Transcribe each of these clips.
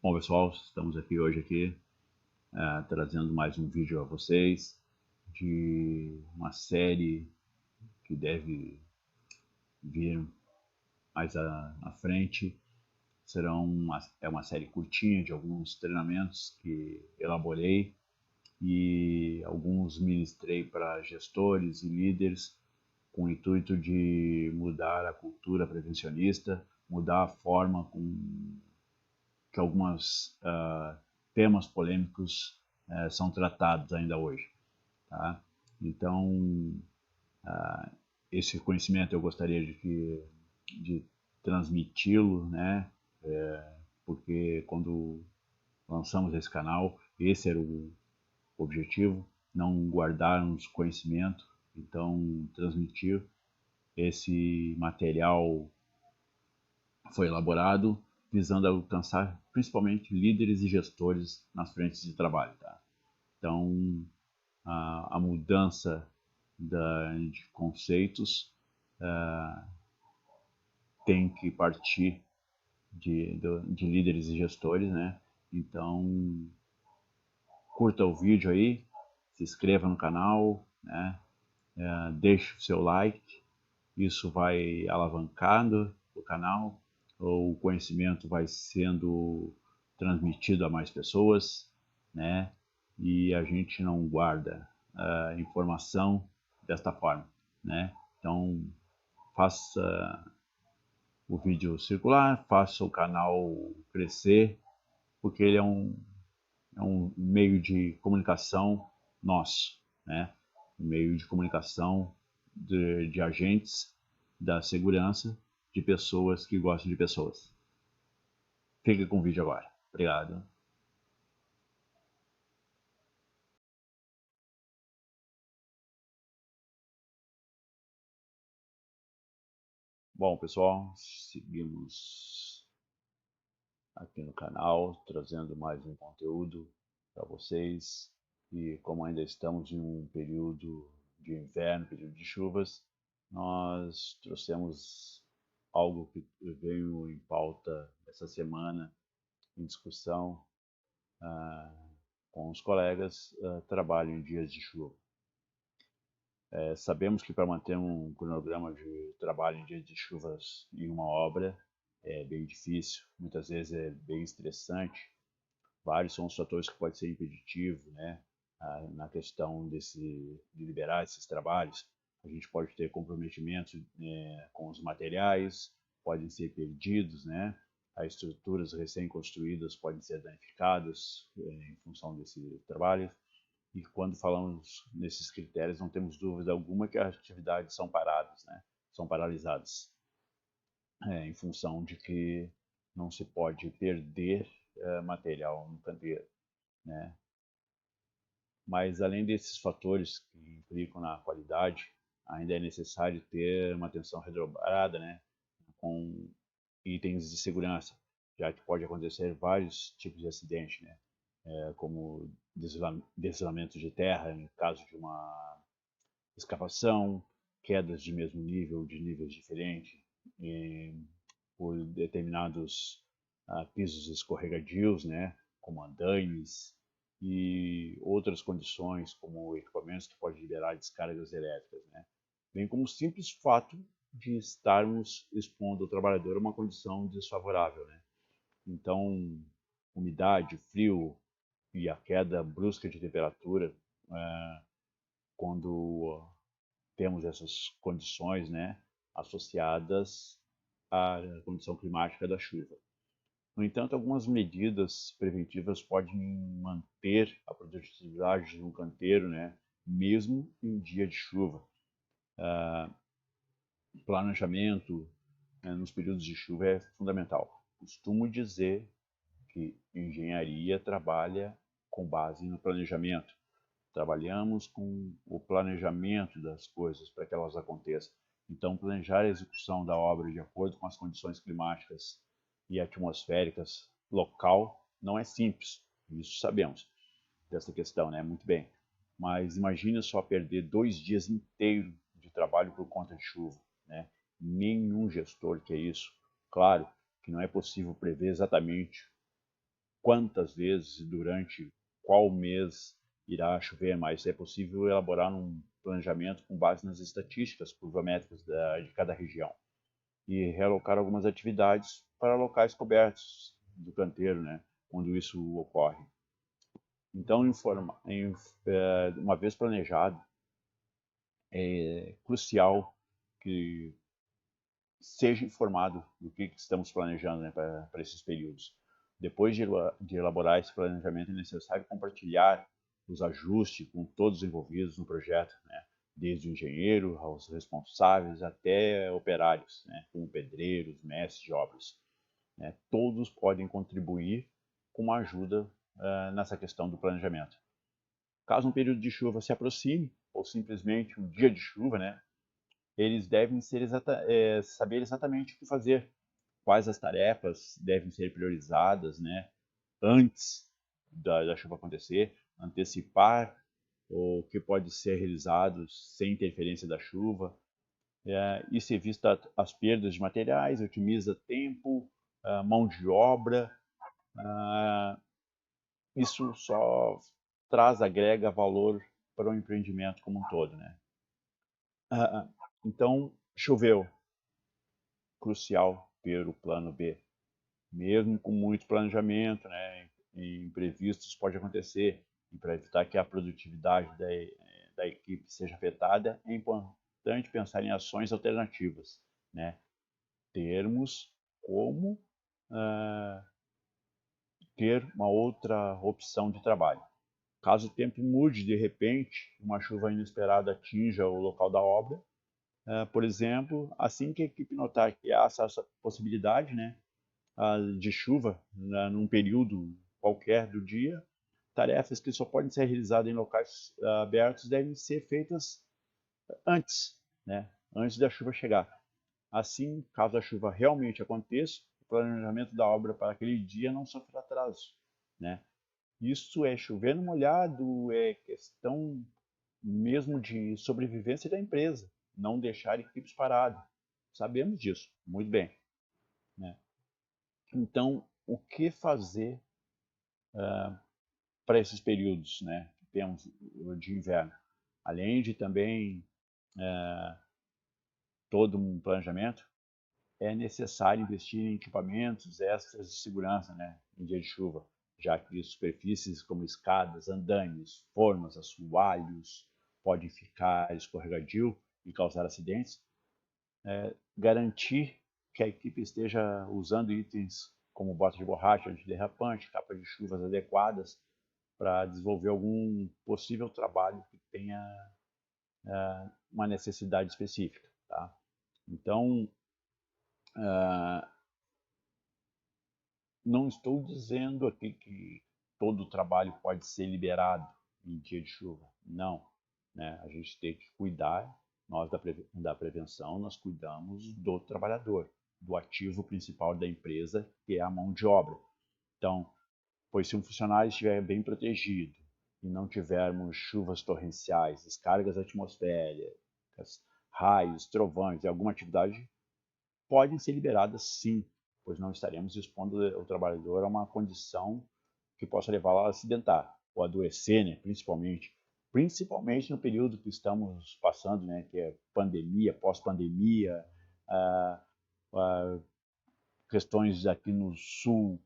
Bom, pessoal, estamos hoje trazendo mais um vídeo a vocês de uma série que deve vir mais à frente. É uma série curtinha de alguns treinamentos que elaborei e alguns ministrei para gestores e líderes com o intuito de mudar a cultura prevencionista, mudar a forma que alguns temas polêmicos são tratados ainda hoje. Tá? Então, esse conhecimento eu gostaria de transmiti-lo, né? Porque quando lançamos esse canal, esse era o objetivo, não guardarmos conhecimento, então transmitir esse material foi elaborado visando alcançar principalmente líderes e gestores nas frentes de trabalho. Tá? Então, a mudança de conceitos tem que partir de líderes e gestores, né? Então, curta o vídeo aí, se inscreva no canal, né? Deixe o seu like, isso vai alavancando o canal, o conhecimento vai sendo transmitido a mais pessoas, né? E a gente não guarda informação desta forma, né? Então, faça o vídeo circular, faça o canal crescer, porque ele é um meio de comunicação nosso, né? Um meio de comunicação de agentes da segurança, de pessoas que gostam de pessoas. Fique com o vídeo agora. Obrigado. Bom, pessoal, seguimos aqui no canal, trazendo mais um conteúdo para vocês. E como ainda estamos em um período de inverno, período de chuvas, nós trouxemos algo que veio em pauta essa semana, em discussão com os colegas, trabalho em dias de chuva. Sabemos que para manter um cronograma de trabalho em dias de chuvas em uma obra é bem difícil, muitas vezes é bem estressante. Vários são os fatores que podem ser impeditivos, né? Na questão de liberar esses trabalhos. A gente pode ter comprometimentos com os materiais, podem ser perdidos, né? As estruturas recém-construídas podem ser danificadas em função desse trabalho. E quando falamos nesses critérios, não temos dúvida alguma que as atividades são paradas, né? São paralisadas, em função de que não se pode perder material no canteiro, né? Mas além desses fatores que implicam na qualidade, ainda é necessário ter uma atenção redobrada, né? Com itens de segurança, já que pode acontecer vários tipos de acidente, né? Como deslizamento de terra, em caso de uma escavação, quedas de mesmo nível, de níveis diferentes, por determinados pisos escorregadios, né, como andaimes, e outras condições, como equipamentos que podem liberar descargas elétricas, né, bem como o simples fato de estarmos expondo o trabalhador a uma condição desfavorável, né. Então, umidade, frio e a queda brusca de temperatura, quando temos essas condições, né, associadas à condição climática da chuva. No entanto, algumas medidas preventivas podem manter a produtividade de um canteiro, né, mesmo em dia de chuva. Planejamento nos períodos de chuva é fundamental. Costumo dizer que engenharia trabalha com base no planejamento. Trabalhamos com o planejamento das coisas para que elas aconteçam. Então, planejar a execução da obra de acordo com as condições climáticas e atmosféricas local não é simples, isso sabemos dessa questão, né? Muito bem. Mas imagine só perder 2 dias inteiros de trabalho por conta de chuva, né? Nenhum gestor quer isso. Claro que não é possível prever exatamente quantas vezes e durante qual mês irá chover, mas é possível elaborar um planejamento com base nas estatísticas pluviométricas de cada região e realocar algumas atividades para locais cobertos do canteiro, né, quando isso ocorre. Então, uma vez planejado, é crucial que seja informado do que estamos planejando, né, para esses períodos. Depois de elaborar esse planejamento, é necessário compartilhar os ajustes com todos os envolvidos no projeto, né, desde o engenheiro aos responsáveis até operários, né, como pedreiros, mestres de obras. Né, todos podem contribuir com uma ajuda nessa questão do planejamento. Caso um período de chuva se aproxime, ou simplesmente um dia de chuva, né, eles devem saber exatamente o que fazer, quais as tarefas devem ser priorizadas, né, antes da chuva acontecer, antecipar o que pode ser realizado sem interferência da chuva. Isso evita as perdas de materiais, otimiza tempo, mão de obra. Isso só agrega valor para o empreendimento como um todo, né? Então, choveu, crucial ter o plano B. Mesmo com muito planejamento, né, imprevistos pode acontecer, e para evitar que a produtividade da equipe seja afetada, é importante pensar em ações alternativas, né? Termos como ter uma outra opção de trabalho. Caso o tempo mude de repente, uma chuva inesperada atinja o local da obra, por exemplo, assim que a equipe notar que há essa possibilidade, né, de chuva, num período qualquer do dia, tarefas que só podem ser realizadas em locais abertos devem ser feitas antes, né, antes da chuva chegar. Assim, caso a chuva realmente aconteça, o planejamento da obra para aquele dia não sofre atraso, né? Isso é chover no molhado, é questão mesmo de sobrevivência da empresa, não deixar equipes paradas. Sabemos disso, muito bem, né? Então, o que fazer para esses períodos, né, que temos de inverno? Além de também todo um planejamento, é necessário investir em equipamentos extras de segurança, né, em dia de chuva, já que superfícies como escadas, andaimes, formas, assoalhos podem ficar escorregadio e causar acidentes. Garantir que a equipe esteja usando itens como bota de borracha antiderrapante, capas de chuvas adequadas para desenvolver algum possível trabalho que tenha uma necessidade específica, tá? Então, não estou dizendo aqui que todo o trabalho pode ser liberado em dia de chuva. Não. Né? A gente tem que cuidar, nós da prevenção, nós cuidamos do trabalhador, do ativo principal da empresa, que é a mão de obra. Então, pois se um funcionário estiver bem protegido e não tivermos chuvas torrenciais, descargas atmosféricas, raios, trovões e alguma atividade, podem ser liberadas sim, pois não estaremos expondo o trabalhador a uma condição que possa levá-lo a acidentar ou adoecer, né, principalmente no período que estamos passando, né, que é pandemia, pós-pandemia, questões aqui no sul,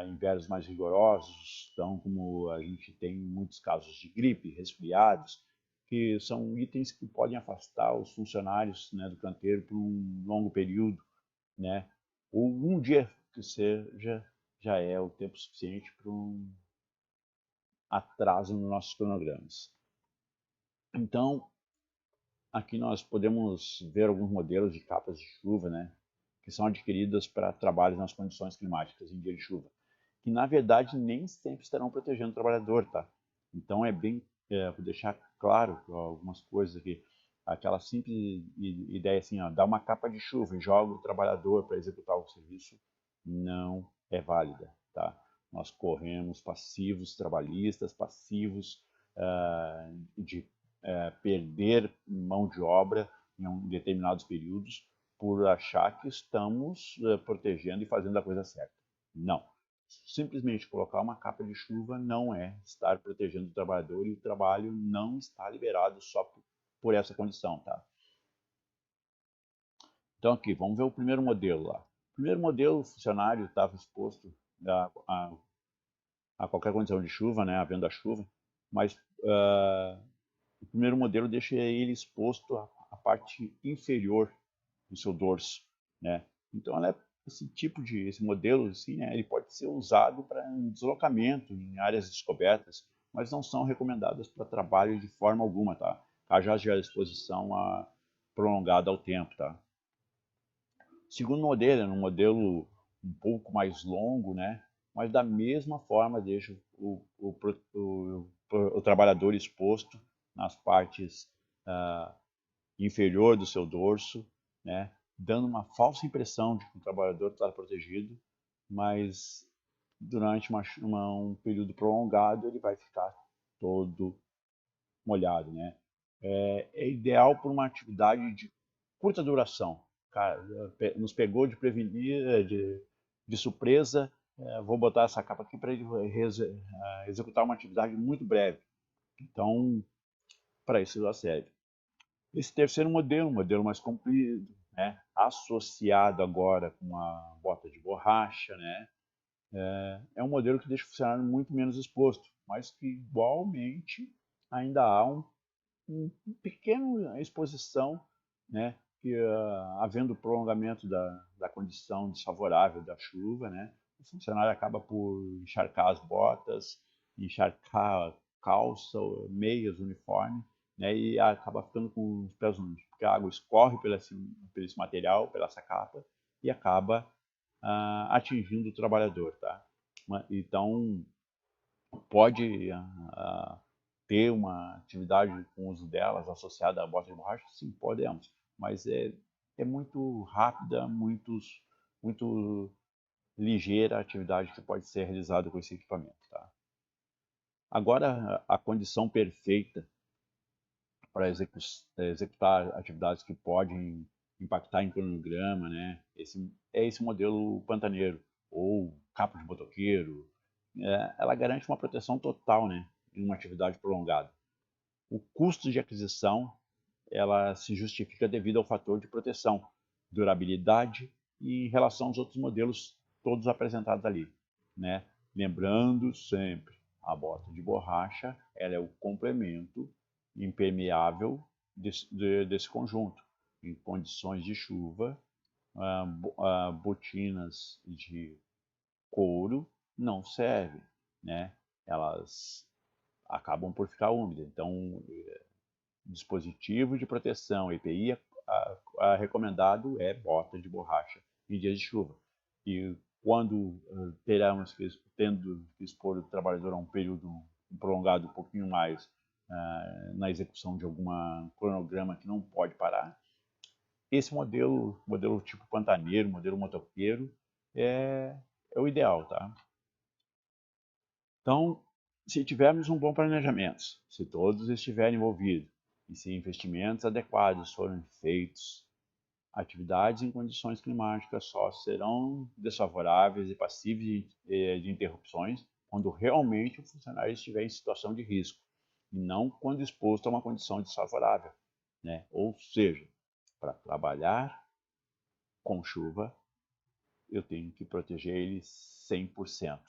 invernos mais rigorosos, então como a gente tem muitos casos de gripe, resfriados, que são itens que podem afastar os funcionários, né, do canteiro por um longo período, né? Ou um dia que seja, já é o tempo suficiente para um atraso nos nossos cronogramas. Então, aqui nós podemos ver alguns modelos de capas de chuva, né, que são adquiridas para trabalhos nas condições climáticas em dia de chuva, que na verdade nem sempre estarão protegendo o trabalhador, tá? Então vou deixar claro algumas coisas aqui. Aquela simples ideia assim, ó, dar uma capa de chuva e joga o trabalhador para executar o serviço, não é válida, tá? Nós corremos passivos trabalhistas, passivos de perder mão de obra em determinados períodos por achar que estamos protegendo e fazendo a coisa certa. Não. simplesmente colocar uma capa de chuva não é estar protegendo o trabalhador, e o trabalho não está liberado só por essa condição, tá? Então aqui, vamos ver o primeiro modelo lá. O primeiro modelo, o funcionário estava exposto a qualquer condição de chuva, né, havendo a chuva, mas o primeiro modelo deixa ele exposto à parte inferior do seu dorso, né? Então esse modelo, assim, né, ele pode ser usado para deslocamento em áreas descobertas, mas não são recomendadas para trabalho de forma alguma, tá? Haja a exposição prolongada ao tempo, tá? O segundo modelo é um modelo um pouco mais longo, né? Mas da mesma forma deixa o trabalhador exposto nas partes inferior do seu dorso, né? Dando uma falsa impressão de que o trabalhador está protegido, mas durante um período prolongado ele vai ficar todo molhado, né? É ideal para uma atividade de curta duração. Cara, nos pegou de prevenir, de surpresa, vou botar essa capa aqui para ele executar uma atividade muito breve. Então, para isso dá sério. Esse terceiro modelo, um modelo mais comprido, né, associado agora com a bota de borracha, né, é um modelo que deixa o funcionário muito menos exposto, mas que igualmente ainda há um pequena exposição, né, que havendo prolongamento da condição desfavorável da chuva, né, o funcionário acaba por encharcar as botas, encharcar calça, meias, uniforme, né, e acaba ficando com os pés úmidos, porque a água escorre por esse material, pela essa capa, e acaba atingindo o trabalhador, tá? Então, pode ter uma atividade com o uso delas associada à bota de borracha? Sim, podemos, mas é muito rápida, muito ligeira a atividade que pode ser realizada com esse equipamento, tá? Agora, a condição perfeita para executar atividades que podem impactar em cronograma, né? Esse modelo pantaneiro, ou capa de motoqueiro. Ela garante uma proteção total, né, em uma atividade prolongada. O custo de aquisição ela se justifica devido ao fator de proteção, durabilidade e em relação aos outros modelos todos apresentados ali, né? Lembrando sempre, a bota de borracha ela é o complemento impermeável desse conjunto. Em condições de chuva, botinas de couro não servem, né? Elas acabam por ficar úmidas. Então, dispositivo de proteção EPI recomendado é bota de borracha em dias de chuva. E quando tendo que expor o trabalhador a um período prolongado um pouquinho mais na execução de algum cronograma que não pode parar, esse modelo tipo pantaneiro, modelo motoqueiro, é o ideal, tá? Então, se tivermos um bom planejamento, se todos estiverem envolvidos e se investimentos adequados forem feitos, atividades em condições climáticas só serão desfavoráveis e passíveis de interrupções quando realmente o funcionário estiver em situação de risco, e não quando exposto a uma condição desfavorável, né? Ou seja, para trabalhar com chuva, eu tenho que proteger ele 100%.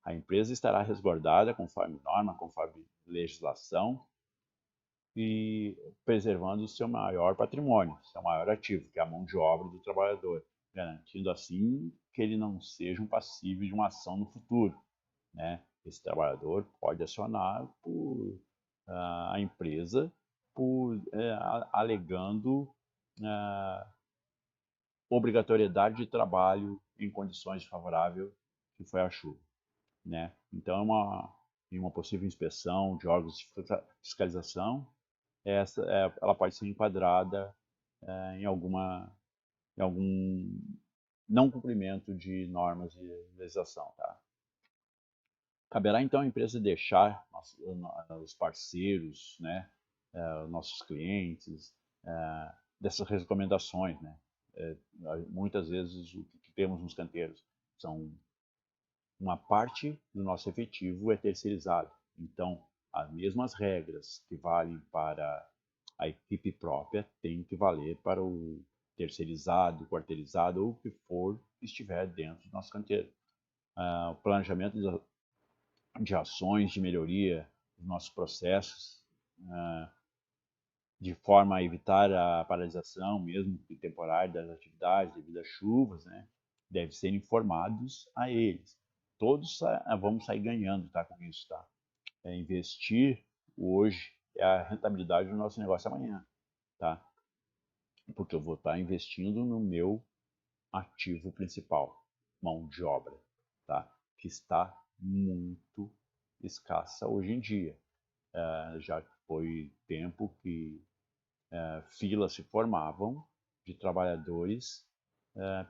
A empresa estará resguardada conforme norma, conforme legislação, e preservando o seu maior patrimônio, seu maior ativo, que é a mão de obra do trabalhador, garantindo assim que ele não seja um passível de uma ação no futuro, né? Esse trabalhador pode acionar a empresa alegando obrigatoriedade de trabalho em condições desfavoráveis que foi a chuva, né? Então, em uma possível inspeção de órgãos de fiscalização, ela pode ser enquadrada em algum não cumprimento de normas de legislação, tá? Caberá então à empresa deixar os parceiros, né, nossos clientes, dessas recomendações, né? Muitas vezes o que temos nos canteiros são uma parte do nosso efetivo é terceirizado. Então, as mesmas regras que valem para a equipe própria têm que valer para o terceirizado, quarteirizado ou o que for que estiver dentro do nosso canteiro. O planejamento de ações de melhoria dos nossos processos, de forma a evitar a paralisação, mesmo que temporária, das atividades devido às chuvas, né, deve ser informados a eles. Todos vamos sair ganhando, tá, com isso, tá? Investir hoje é a rentabilidade do nosso negócio amanhã, tá? Porque eu vou estar investindo no meu ativo principal, mão de obra, tá? Que está muito escassa hoje em dia. Já foi tempo que filas se formavam de trabalhadores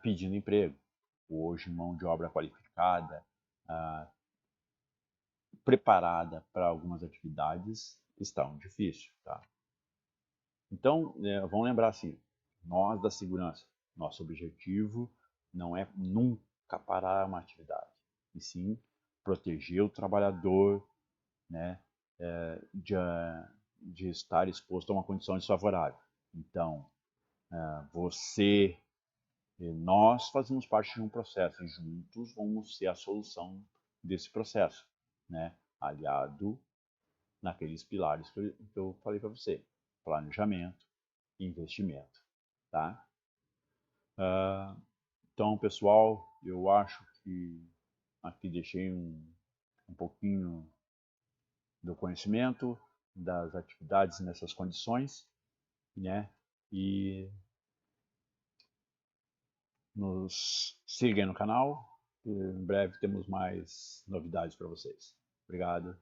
pedindo emprego. Hoje, mão de obra qualificada, preparada para algumas atividades, está um difícil, tá? Então, vamos lembrar assim, nós da segurança, nosso objetivo não é nunca parar uma atividade, e sim proteger o trabalhador, né, de estar exposto a uma condição desfavorável. Então, você e nós fazemos parte de um processo e juntos vamos ser a solução desse processo, né, aliado naqueles pilares que eu falei para você: planejamento, investimento, tá? Então, pessoal, eu acho que aqui deixei um pouquinho do conhecimento das atividades nessas condições, né? E nos sigam no canal, e em breve temos mais novidades para vocês. Obrigado.